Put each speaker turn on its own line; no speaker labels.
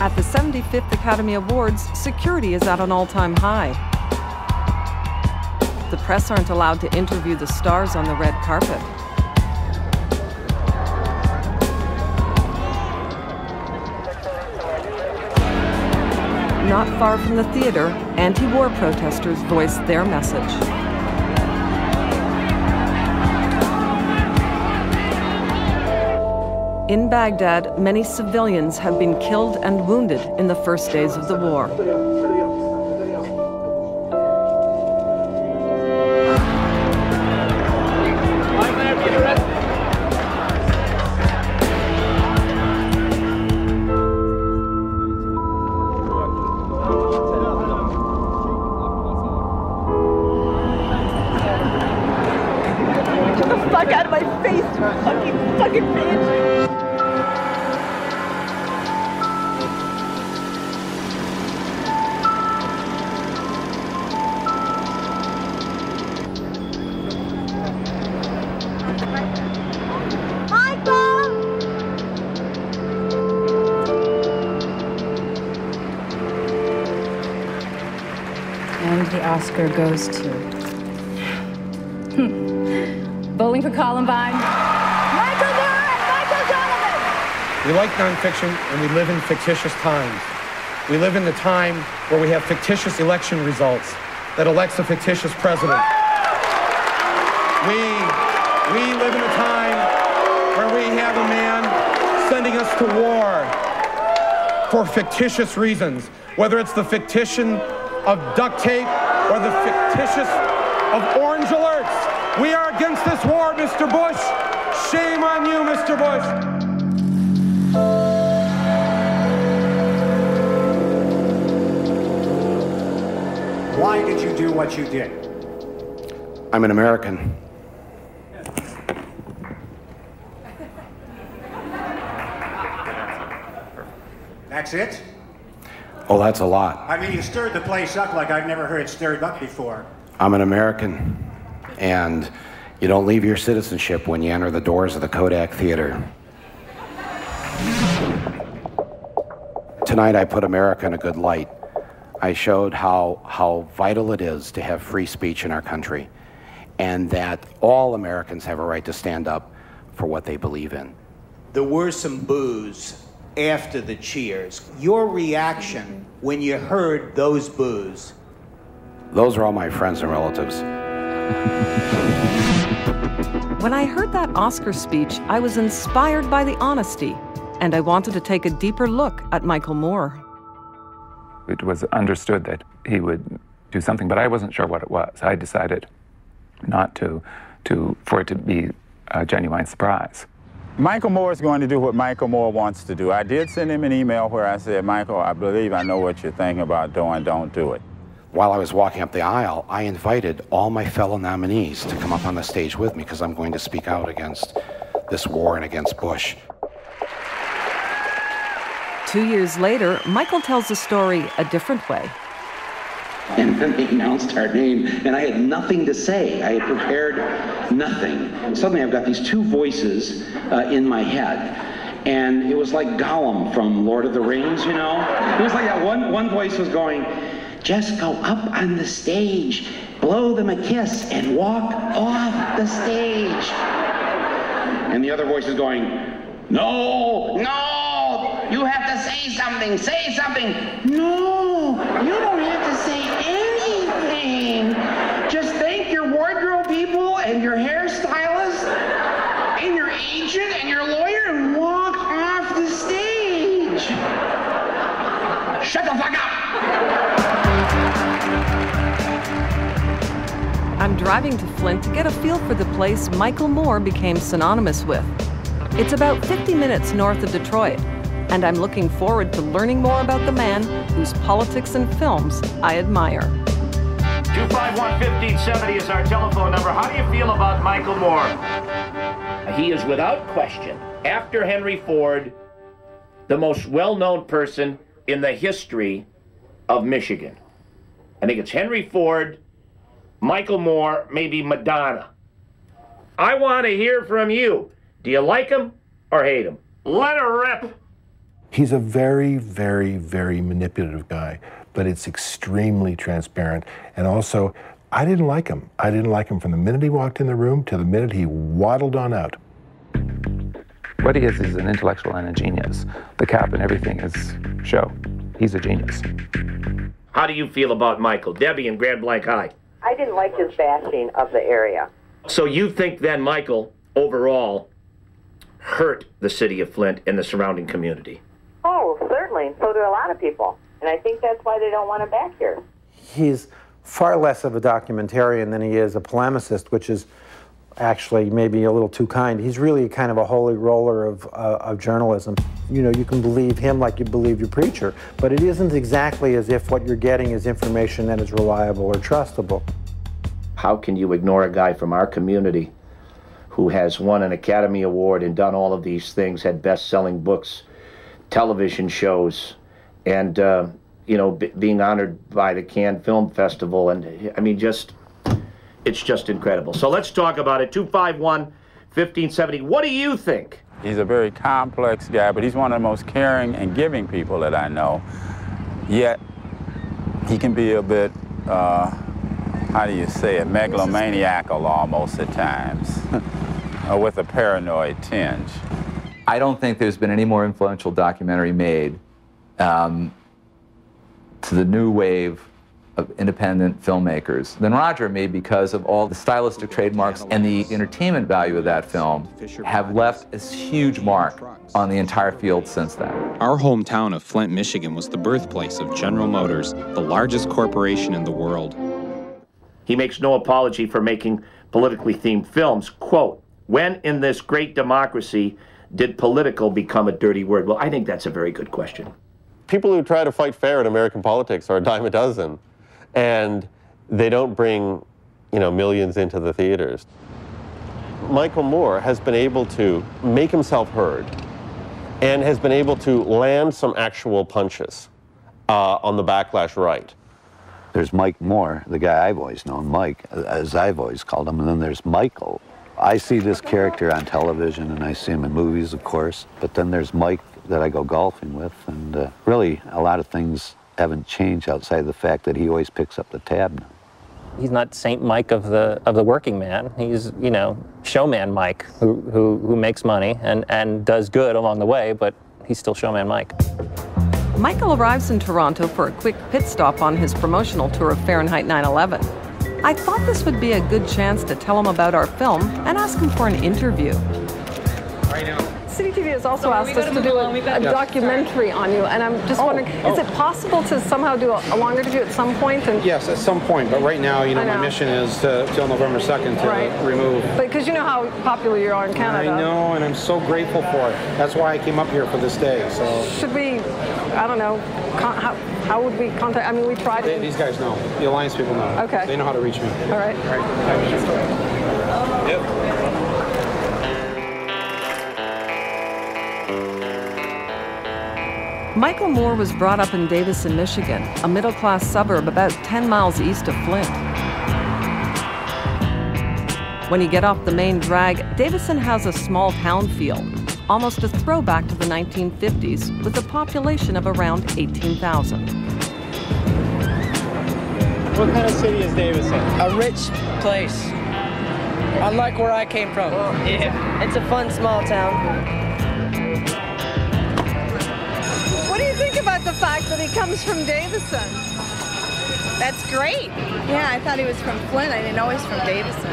At the 75th Academy Awards, security is at an all-time high. The press aren't allowed to interview the stars on the red carpet. Not far from the theater, anti-war protesters voice their message. In Baghdad, many civilians have been killed and wounded in the first days of the war.
Get the fuck out of my face, you fucking bitch!
And the Oscar goes to... Bowling for Columbine. Michael Moore! Michael Donovan!
We like nonfiction, and we live in fictitious times. We live in the time where we have fictitious election results that elects a fictitious president. We live in a time where we have a man sending us to war for fictitious reasons, whether it's the fictition of duct tape or the fictitious of orange alerts. We are against this war, Mr. Bush. Shame on you, Mr. Bush.
Why did you do what you did?
I'm an American.
That's it?
Oh, that's a lot.
I mean, you stirred the place up like I've never heard it stirred up before.
I'm an American, and you don't leave your citizenship when you enter the doors of the Kodak Theater. Tonight I put America in a good light. I showed how vital it is to have free speech in our country, and that all Americans have a right to stand up for what they believe in.
There were some boos after the cheers. Your reaction when you heard those boos?
Those are all my friends and relatives.
When I heard that Oscar speech, I was inspired by the honesty, and I wanted to take a deeper look at Michael Moore.
It was understood that he would do something, but I wasn't sure what it was. I decided not for it to be a genuine surprise.
Michael Moore is going to do what Michael Moore wants to do. I did send him an email where I said, Michael, I believe I know what you're thinking about doing, don't do it.
While I was walking up the aisle, I invited all my fellow nominees to come up on the stage with me because I'm going to speak out against this war and against Bush.
2 years later, Michael tells the story a different way.
And then they announced our name, and I had nothing to say. I had prepared nothing. And suddenly I've got these two voices in my head. And it was like Gollum from Lord of the Rings, you know? It was like that one voice was going, just go up on the stage, blow them a kiss, and walk off the stage. And the other voice is going, no, no, you have to say something, say something. No, you don't have to say anything. Just thank your wardrobe people and your hairstylist and your agent and your lawyer and walk off the stage. Shut the fuck up.
I'm driving to Flint to get a feel for the place Michael Moore became synonymous with. It's about 50 minutes north of Detroit, and I'm looking forward to learning more about the man whose politics and films I admire.
251-1570 is our telephone number. How do you feel about Michael Moore? He is without question, after Henry Ford, the most well-known person in the history of Michigan. I think it's Henry Ford, Michael Moore, maybe Madonna. I want to hear from you. Do you like him or hate him? Let her rip.
He's a very, very, very manipulative guy, but it's extremely transparent. And also, I didn't like him. I didn't like him from the minute he walked in the room to the minute he waddled on out.
What he is an intellectual and a genius. The cap and everything is show. He's a genius.
How do you feel about Michael? Debbie in Grand Blanc High.
I didn't like his bashing of the area.
So you think then Michael, overall, hurt the city of Flint and the surrounding community?
Oh, certainly. And so do a lot of people. And I think that's why they don't want him back here.
He's far less of a documentarian than he is a polemicist, which is actually maybe a little too kind. He's really kind of a holy roller of journalism. You know, you can believe him like you believe your preacher, but it isn't exactly as if what you're getting is information that is reliable or trustable.
How can you ignore a guy from our community who has won an Academy Award and done all of these things, had best-selling books, television shows, and you know, being honored by the Cannes Film Festival, and I mean, it's just incredible. So let's talk about it. 251-1570. What do you think?
He's a very complex guy, but he's one of the most caring and giving people that I know. Yet, he can be a bit, how do you say it, megalomaniacal almost at times, with a paranoid tinge.
I don't think there's been any more influential documentary made to the new wave of independent filmmakers than Roger made, because of all the stylistic trademarks and the entertainment value of that film have left a huge mark on the entire field since then.
Our hometown of Flint, Michigan was the birthplace of General Motors, the largest corporation in the world.
He makes no apology for making politically themed films. Quote, when in this great democracy did political become a dirty word? Well, I think that's a very good question.
People who try to fight fair in American politics are a dime a dozen, and they don't bring, you know, millions into the theaters. Michael Moore has been able to make himself heard and has been able to land some actual punches on the backlash right.
There's Mike Moore, the guy I've always known, Mike, as I've always called him, and then there's Michael. I see this character on television, and I see him in movies, of course, but then there's Mike that I go golfing with, and really a lot of things haven't changed outside of the fact that he always picks up the tab now.
He's not Saint Mike of the working man. He's, you know, showman Mike, who makes money and does good along the way, but he's still showman Mike.
Michael arrives in Toronto for a quick pit stop on his promotional tour of Fahrenheit 9/11. I thought this would be a good chance to tell him about our film and ask him for an interview.
Right now. City TV has also asked us to do a documentary on you, and I'm just wondering, is it possible to somehow do a longer interview at some point? And
yes, at some point, but right now, you know, my mission is till November 2nd to remove.
But because you know how popular you are in Canada.
I know, and I'm so grateful for it. That's why I came up here for this day. So
should we, I don't know, how would we contact? I mean, we tried.
These guys know. The Alliance people know.
Okay.
They know how to reach me.
All right.
All right. Yep.
Michael Moore was brought up in Davison, Michigan, a middle-class suburb about 10 miles east of Flint. When you get off the main drag, Davison has a small town feel, almost a throwback to the 1950s, with a population of around 18,000.
What kind of city is Davison?
A rich place, unlike where I came from.
Yeah.
It's a fun small town.
What do you think about the fact that he comes from Davison?
That's great. Yeah, I thought he was from Flint. I didn't know he was from Davison.